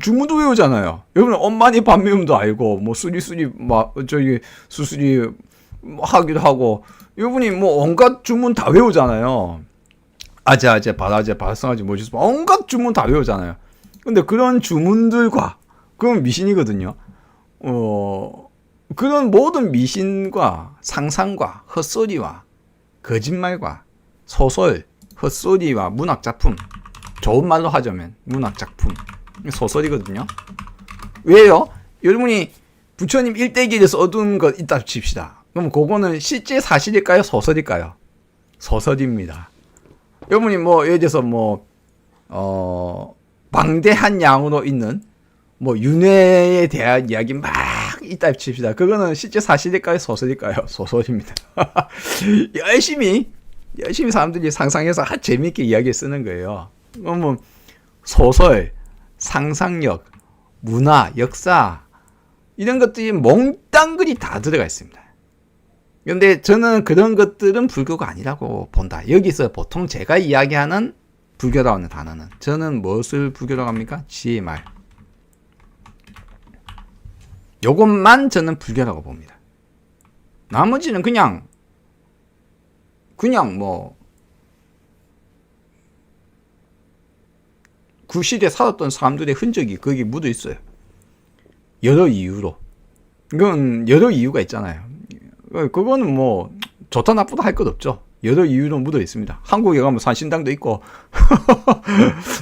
주문도 외우잖아요. 여러분 엄마니 반매음도 알고, 수리수리 수수리 하기도 하고, 여러분이 온갖 주문 다 외우잖아요. 아재, 바라제, 발성하지, 온갖 주문 다 외우잖아요. 근데 그런 주문들과, 그건 미신이거든요. 그런 모든 미신과 상상과 헛소리와 거짓말과 소설, 헛소리와 문학작품, 좋은 말로 하자면 문학작품, 소설이거든요. 왜요? 여러분이 부처님 일대기에서 얻은 것 있다 칩시다. 그럼 그거는 실제 사실일까요? 소설일까요? 소설입니다. 여러분이 예를 들어서 방대한 양으로 있는 윤회에 대한 이야기 막 있다 칩시다. 그거는 실제 사실일까요? 소설일까요? 소설입니다. 열심히 사람들이 상상해서 재미있게 이야기 쓰는 거예요. 소설, 상상력, 문화, 역사, 이런 것들이 몽땅그리 다 들어가 있습니다. 그런데 저는 그런 것들은 불교가 아니라고 본다. 여기서 보통 제가 이야기하는 불교라고 하는 단어는 저는 무엇을 불교라고 합니까? 지혜의 말. 요것만 저는 불교라고 봅니다. 나머지는 그냥 뭐 구시대에 살았던 사람들의 흔적이 거기 묻어 있어요. 여러 이유로. 이건 여러 이유가 있잖아요. 그거는 뭐 좋다 나쁘다 할 것 없죠. 여러 이유로 묻어 있습니다. 한국에 가면 산신당도 있고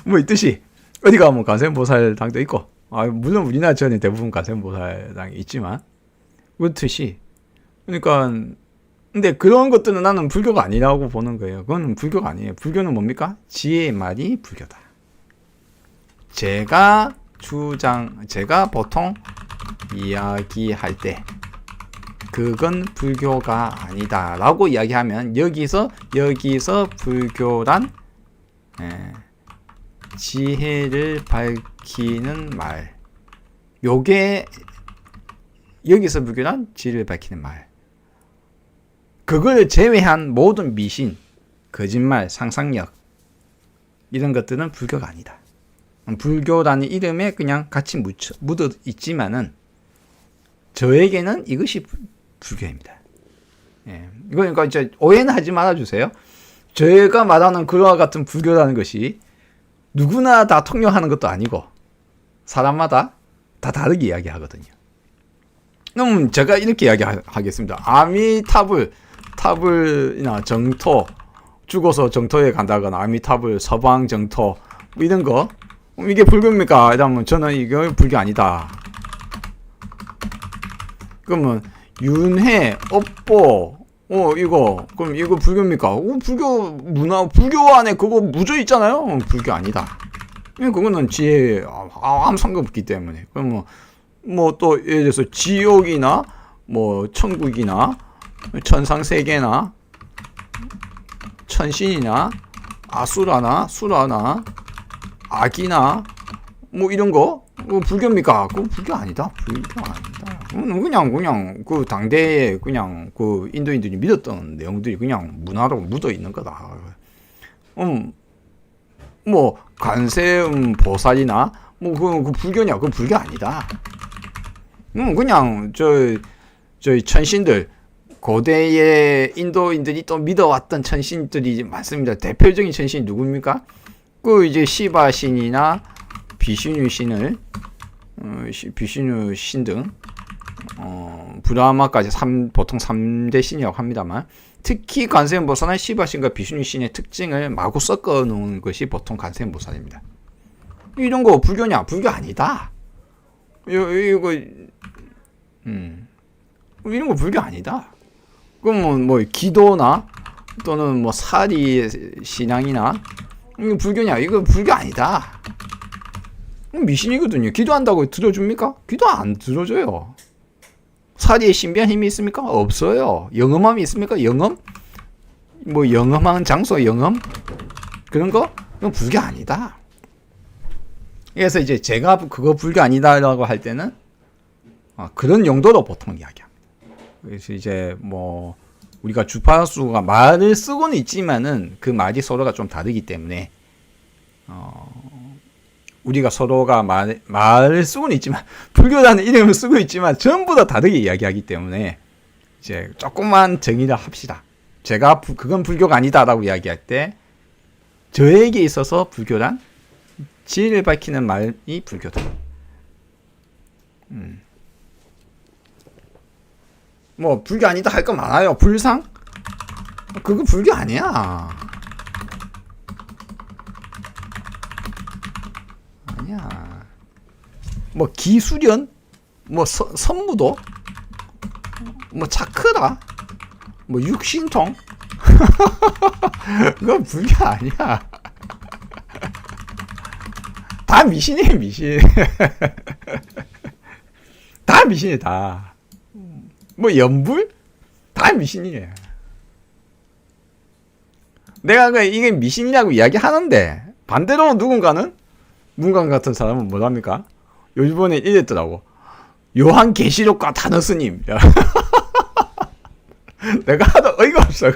뭐 있듯이 어디 가면 관세음보살당도 있고, 물론 우리나라 전에 대부분 관세음보살당이 있지만 그렇듯이, 그러니까 근데 그런 것들은 나는 불교가 아니라고 보는 거예요. 그건 불교가 아니에요. 불교는 뭡니까? 지혜의 말이 불교다. 제가 보통 이야기할 때 그건 불교가 아니다 라고 이야기하면 여기서 불교란 지혜를 밝히는 말, 요게 여기서 불교란 지혜를 밝히는 말, 그걸 제외한 모든 미신, 거짓말, 상상력 이런 것들은 불교가 아니다. 불교라는 이름에 그냥 같이 묻어 있지만은 저에게는 이것이 불교입니다. 예. 그러니까 이제 오해는 하지 말아주세요. 제가 말하는 그와 같은 불교라는 것이 누구나 다 통용하는 것도 아니고 사람마다 다 다르게 이야기하거든요. 그럼 제가 이렇게 이야기하겠습니다. 아미타불이나 정토, 죽어서 정토에 간다거나 아미타불, 서방 정토 뭐 이런 거, 이게 불교입니까? 이러면 저는 이거 불교 아니다. 그러면 윤회, 업보, 그럼 이거 불교입니까? 불교 문화, 불교 안에 그거 묻어 있잖아요. 불교 아니다. 그거는 지혜 아무 상관없기 때문에. 그럼 뭐 또 예를 들어서 지옥이나 뭐 천국이나 천상세계나 천신이나 아수라나 수라나 악이나 뭐 이런 거 불교입니까? 그거 불교 아니다. 불교 아니다. 그냥 그 당대에 그냥 그 인도인들이 믿었던 내용들이 그냥 문화로 묻어 있는 거다. 뭐 관세음 보살이나 뭐 그 불교냐? 그 불교 아니다. 그냥 저희 천신들, 고대의 인도인들이 또 믿어왔던 천신들이 많습니다. 대표적인 천신이 누굽니까? 그 이제 시바신이나 비슈뉴 신을 비슈뉴 신 등 브라마까지 보통 3대 신이라고 합니다만, 특히 관세음보살은 시바신과 비슈뉴 신의 특징을 마구 섞어 놓은 것이 보통 관세음보살입니다. 이런 거 불교냐? 불교 아니다. 이거 이런 거 불교 아니다. 그럼 뭐 기도나 또는 뭐 사리 신앙이나 이거 불교냐? 이거 불교 아니다. 미신이거든요. 기도한다고 들어줍니까? 기도 안 들어줘요. 사리에 신비한 힘이 있습니까? 없어요. 영험함이 있습니까? 영험? 뭐 영험한 장소 영험? 그런 거? 그건 불교 아니다. 그래서 이제 제가 그거 불교 아니다라고 할 때는 그런 용도로 보통 이야기합니다. 그래서 이제 뭐 우리가 주파수가 말을 쓰고는 있지만은 그 말이 서로가 좀 다르기 때문에 우리가 서로가 말을 쓰고는 있지만 불교라는 이름을 쓰고 있지만 전부 다 다르게 이야기하기 때문에 이제 조금만 정의를 합시다. 제가 그건 불교가 아니다라고 이야기할 때 저에게 있어서 불교란 지혜를 밝히는 말이 불교다. 뭐 불교 아니다 할 거 많아요. 불상? 그거 불교 아니야. 아니야. 뭐 기수련, 뭐 선무도, 뭐 차크라, 뭐 육신통, 그건 불교 아니야. 다 미신이에요, 미신. 다 미신이야, 다. 뭐 연불? 다 미신이에요. 내가 이게 미신이라고 이야기하는데 반대로 누군가는 문관 같은 사람은 뭐랍니까? 요번에 이랬더라고. 요한계시록과 단어 스님. 내가 하도 어이가 없어.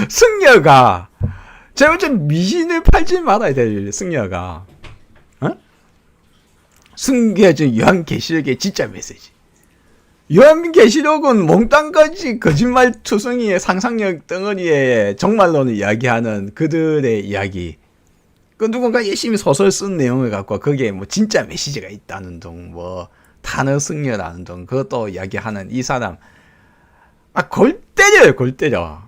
승려가 제발 좀 미신을 팔지 말아야 돼. 승려가 승려 요한계시록의 진짜 메시지. 요한계시록은 몽땅까지 거짓말투성이의 상상력 덩어리에 정말로는 이야기하는 그들의 이야기. 그 누군가 열심히 소설 쓴 내용을 갖고 거기에 뭐 진짜 메시지가 있다는 둥, 뭐 단어 승려라는 둥, 그것도 이야기하는 이 사람. 골 때려요, 골 때려.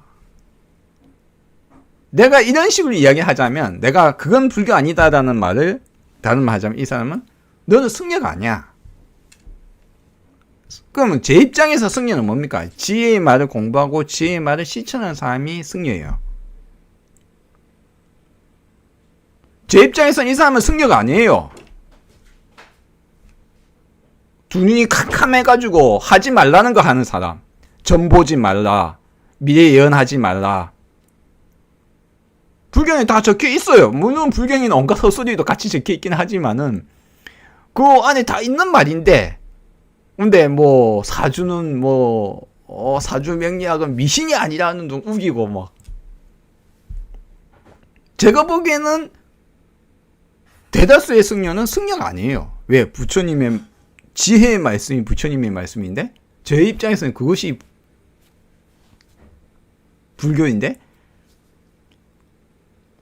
내가 이런 식으로 이야기하자면, 내가 그건 불교 아니다라는 말을 다른 말 하자면 이 사람은 너는 승려가 아니야. 그러면 제 입장에서 승려는 뭡니까? 지혜의 말을 공부하고 지혜의 말을 실천하는 사람이 승려예요. 제 입장에서는 이 사람은 승려가 아니에요. 두 눈이 캄캄해가지고 하지 말라는 거 하는 사람. 점 보지 말라. 미래 예언하지 말라. 불경에 다 적혀 있어요. 물론 불경에는 온갖 헛소리도 같이 적혀 있긴 하지만은 그 안에 다 있는 말인데, 근데 뭐 사주는 뭐 사주 명리학은 미신이 아니라는 둥 우기고 막. 제가 보기에는 대다수의 승려는 승려가 아니에요. 왜? 부처님의 지혜의 말씀이 부처님의 말씀인데 제 입장에서는 그것이 불교인데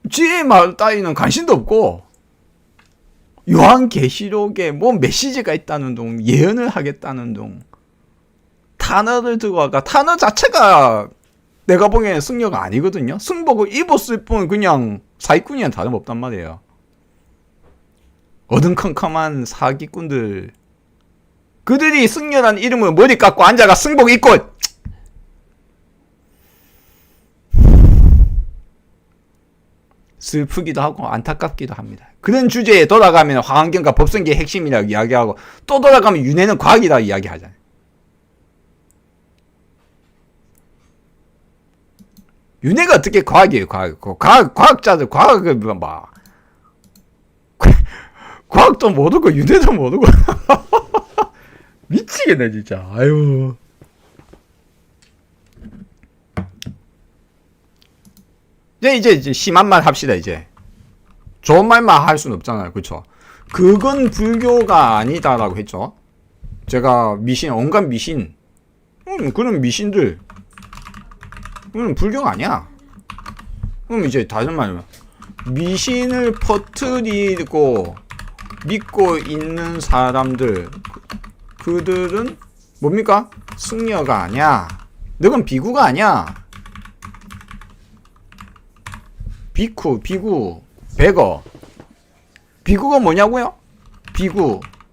지혜의 말 따위는 관심도 없고 요한계시록에 뭐 메시지가 있다는 둥, 예언을 하겠다는 둥, 단어를 들고 와가 단어 자체가 내가 보기에는 승려가 아니거든요. 승복을 입었을 뿐 그냥 사기꾼이랑 다름없단 말이에요. 어dun컴컴한 사기꾼들, 그들이 승려라는 이름으로 머리 깎고 앉아가 승복 입고 슬프기도 하고 안타깝기도 합니다. 그런 주제에 돌아가면 화환경과 법성계의 핵심이라고 이야기하고 또 돌아가면 윤회는 과학이라고 이야기하잖아요. 윤회가 어떻게 과학이에요? 과학자들 과학을 막 과학도 모르고 윤회도 모르고 미치겠네 진짜. 아유. 이제 심한 말 합시다. 이제 좋은 말만 할 수는 없잖아요, 그렇죠? 그건 불교가 아니다라고 했죠. 제가 미신, 온갖 미신, 그런 미신들, 불교가 아니야. 그럼 이제 다른 말로 미신을 퍼뜨리고 믿고 있는 사람들, 그들은 뭡니까? 승려가 아니야. 너는 비구가 아니야. 비쿠, 비구, 백어. 비구가 뭐냐고요?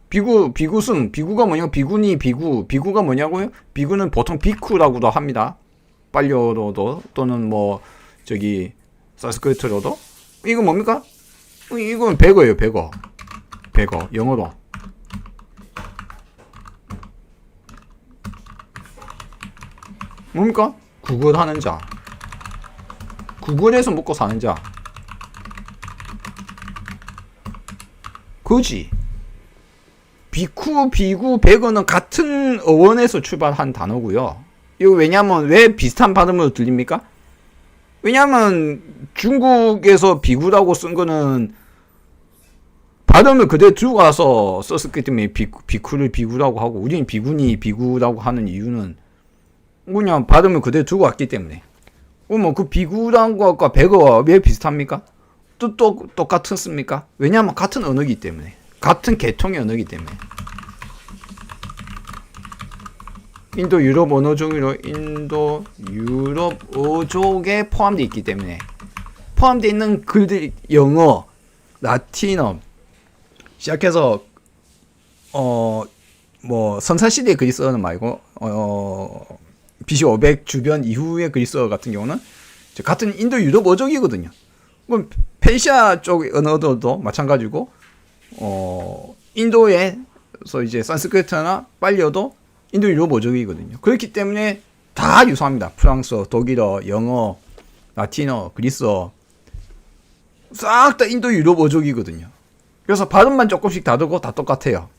비구승. 비구가 뭐냐고? 비구니, 비구. 비구가 뭐냐고요? 비구는 보통 비쿠라고도 합니다. 빨려로도 또는 뭐 저기 산스크리트로도. 이거 뭡니까? 이건 백어예요, 백어. 백어, 영어로. 뭡니까? 구걸하는 자. 구걸해서 먹고 사는 자. 그지. 비쿠, 비구, 백어는 같은 어원에서 출발한 단어고요. 이거 왜냐면 왜 비슷한 발음으로 들립니까? 왜냐면 중국에서 비구라고 쓴 거는 발음을 그대로 들고 가서 썼기 때문에 비쿠를 비구라고 하고, 우리는 비구니, 비구라고 하는 이유는 그냥 발음을 그대로 들고 왔기 때문에. 뭐 그 비구란 것과 백어가 왜 비슷합니까? 또 똑같습니까? 왜냐하면 같은 언어이기 때문에, 같은 계통의 언어이기 때문에. 인도 유럽 언어종으로 인도 유럽 어족에 포함되어 있기 때문에, 포함되어 있는 글들, 영어, 라틴어 시작해서 뭐 선사시대의 그리스어는 말고 BC 500 주변 이후의 그리스어 같은 경우는 같은 인도 유럽 어족이거든요. 그럼 페르시아 쪽 언어들도 마찬가지고 인도에서 이제 산스크리트나 빨리어도 인도 유럽 어족이거든요. 그렇기 때문에 다 유사합니다. 프랑스어, 독일어, 영어, 라틴어, 그리스어 싹 다 인도 유럽 어족이거든요. 그래서 발음만 조금씩 다르고 다 똑같아요.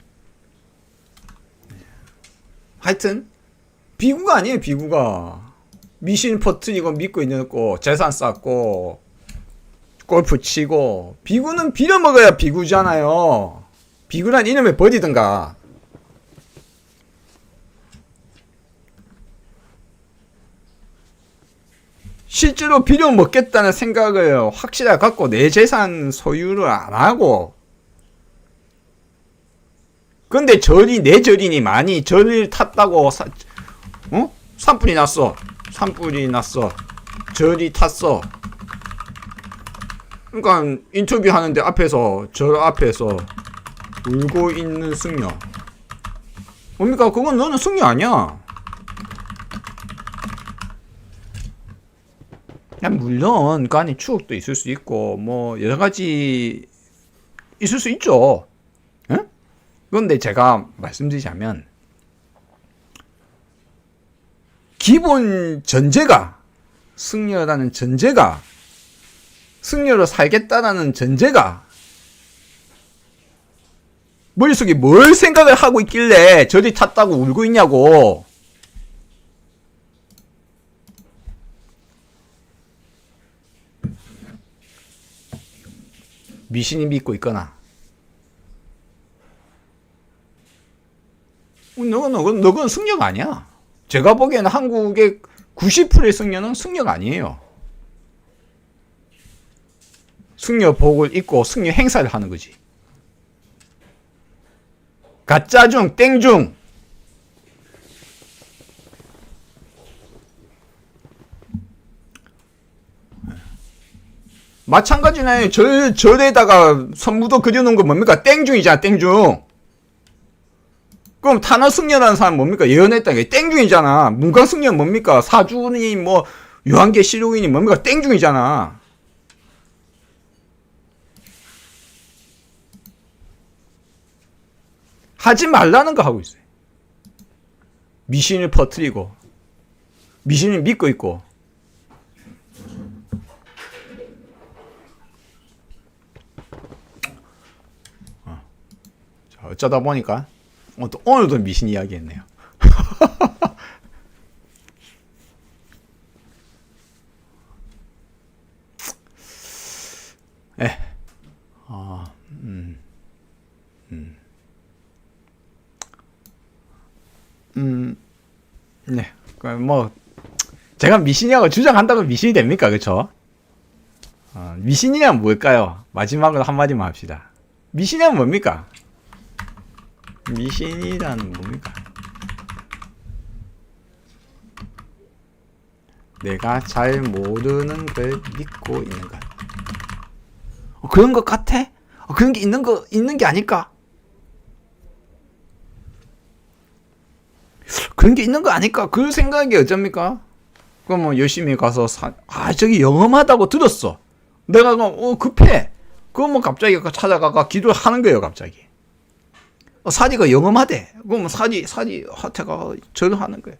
하여튼 비구가 아니에요. 비구가 미신 퍼뜨리고 믿고 있는 거 재산 쌓고 골프 치고 비구는 빌어먹어야 비구잖아요. 비구란 이름을 버리든가. 실제로 빌어먹겠다는 생각을 확실하게 갖고 내 재산 소유를 안 하고, 근데 내 절이니 많이 절을 탔다고 산불이 났어. 절이 탔어. 그러니까 인터뷰 하는데 절 앞에서 울고 있는 승려. 뭡니까? 그건 너는 승려 아니야. 물론 그 안에 추억도 있을 수 있고 뭐 여러 가지 있을 수 있죠. 응? 그런데 제가 말씀드리자면 기본 전제가, 승려라는 전제가, 승려로 살겠다라는 전제가, 머릿속에 뭘 생각을 하고 있길래 저리 탔다고 울고 있냐고. 미신이 믿고 있거나, 너건 승려가 아니야. 제가 보기에는 한국의 90%의 승려는 승려가 아니에요. 승려복을 입고 승려 행사를 하는 거지. 가짜중, 땡중. 마찬가지네. 절에다가 선무도 그려놓은 거 뭡니까? 땡중이잖아, 땡중. 그럼 탄화승려라는 사람 뭡니까? 예언했다는 게 땡중이잖아. 문광승려는 뭡니까? 사주니 뭐 요한계시록이니 뭡니까? 땡중이잖아. 하지 말라는 거 하고 있어요. 미신을 퍼뜨리고 미신을 믿고 있고. 자, 어쩌다 보니까 오늘도 미신 이야기 했네요. 네. 네. 뭐, 제가 미신이라고 주장한다고 미신이 됩니까? 그쵸? 미신이란 뭘까요? 마지막으로 한마디만 합시다. 미신이란 뭡니까? 미신이란 뭡니까? 내가 잘 모르는 걸 믿고 있는 것. 그런 것 같아? 그런 게 있는 게 아닐까? 그런 게 있는 거 아닐까? 그 생각이 어쩝니까? 그럼 뭐 열심히 가서 저기 영험하다고 들었어. 내가 급해. 그럼 뭐 갑자기 찾아가가 기도를 하는 거예요, 갑자기. 사리가 영험하대. 그럼 사리 하태가 절을 하는 거예요.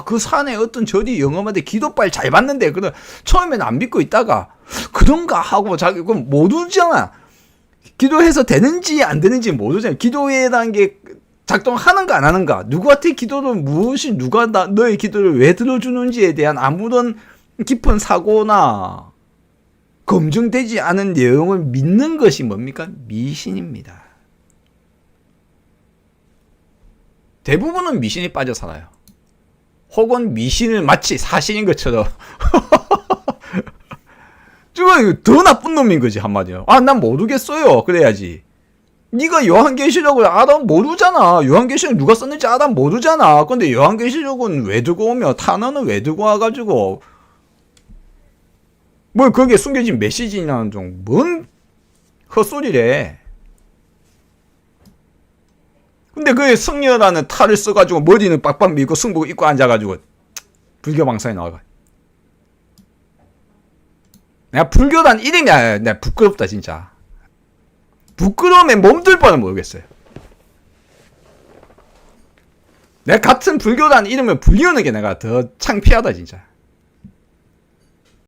그 산에 어떤 절이 영험하대. 기도빨 잘 받는데. 그래 처음에는 안 믿고 있다가 그런가 하고 자기 그럼 모르잖아. 기도해서 되는지 안 되는지 모르잖아. 기도회라는 게 작동하는가 안 하는가, 누구한테 기도를 누가 너의 기도를 왜 들어주는지에 대한 아무런 깊은 사고나 검증되지 않은 내용을 믿는 것이 뭡니까? 미신입니다. 대부분은 미신에 빠져 살아요. 혹은 미신을 마치 사실인 것처럼 저거 더 나쁜 놈인 거지, 한마디로. 난 모르겠어요. 그래야지. 네가 요한계시록을 알아 모르잖아. 요한계시록 누가 썼는지 알아 모르잖아. 근데 요한계시록은 왜 두고 오며 탄원은 왜 두고 와가지고 뭘 거기에 숨겨진 메시지냐는 좀 뭔 헛소리래. 근데 그게 승려라는 탈을 써가지고 머리는 빡빡 밀고 승복 입고 앉아가지고 불교 방송에 나와가. 내가 불교란 이름이 내가 부끄럽다 진짜. 부끄러움에 몸둘 바는 모르겠어요. 내가 같은 불교란 이름을 불리우는 게 내가 더 창피하다 진짜.